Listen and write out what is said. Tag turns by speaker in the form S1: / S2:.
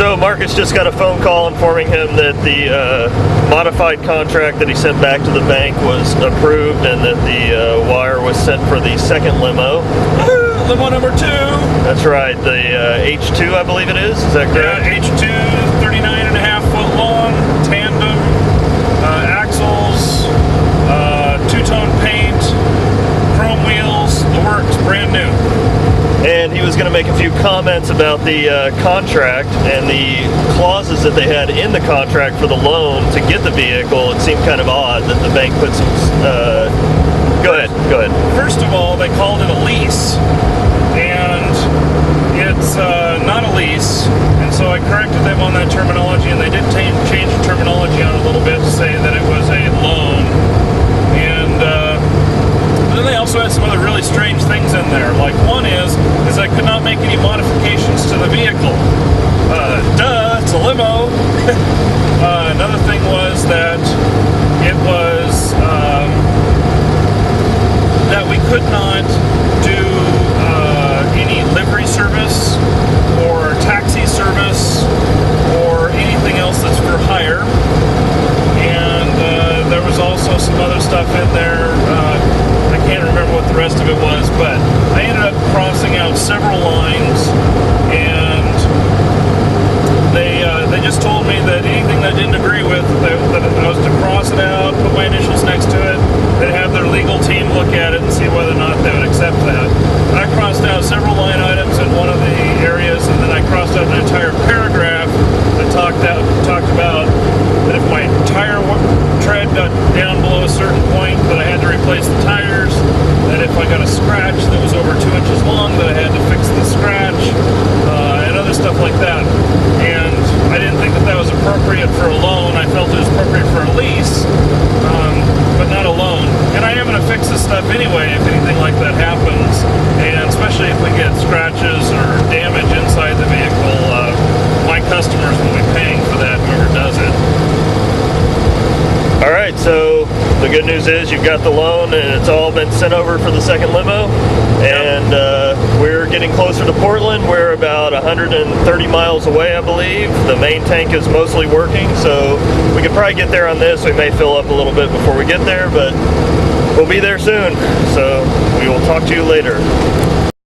S1: So Marcus just got a phone call informing him that the modified contract that he sent back to the bank was approved and that the wire was sent for the second limo.
S2: Limo number 2.
S1: That's right, the H2 I believe it is that correct?
S2: Yeah, H2, 39.5-foot long, tandem, axles, two-tone paint, chrome wheels, the works, brand new.
S1: And he was going to make a few comments about the contract and the clauses that they had in the contract for the loan to get the vehicle. It seemed kind of odd that the bank put some... Go ahead.
S2: First of all, they called it a lease, and it's not a lease, and so I corrected them on that terminology, and they did change the terminology on it a little bit to say that it was a loan. And then they also had some other really strange things in there. Like one is I could not make any modifications to the vehicle. Duh, it's a limo. Another thing was that it was that we could not do any livery service or taxi service or anything else that's for hire. And there was also some other stuff in there. I can't remember what the rest of it was, but I ended up crossing out several lines, and they just told me that anything that I didn't agree with, that I was to cross it out, put my initials next to it. They'd have their legal team look at it and see whether or not they would accept that. I crossed out several line items in one of the areas, and then I crossed out an entire paragraph that talked about that if my tire tread got down below a certain point, that I had to replace the tires, that if I got a scratch that was over 2 inches long, that I had to fix the scratch, and other stuff like that. And I didn't think that was appropriate for a loan. I felt it was appropriate for a lease, but not a loan. And I am going to fix this stuff anyway if anything like that happens, and especially if we get scratches or damage inside the vehicle, my customers will be paying for that, whoever does it.
S1: All right, so the good news is you've got the loan and it's all been sent over for the second limo. And we're getting closer to Portland. We're about 130 miles away, I believe. The main tank is mostly working, so we could probably get there on this. We may fill up a little bit before we get there, but we'll be there soon. So we will talk to you later.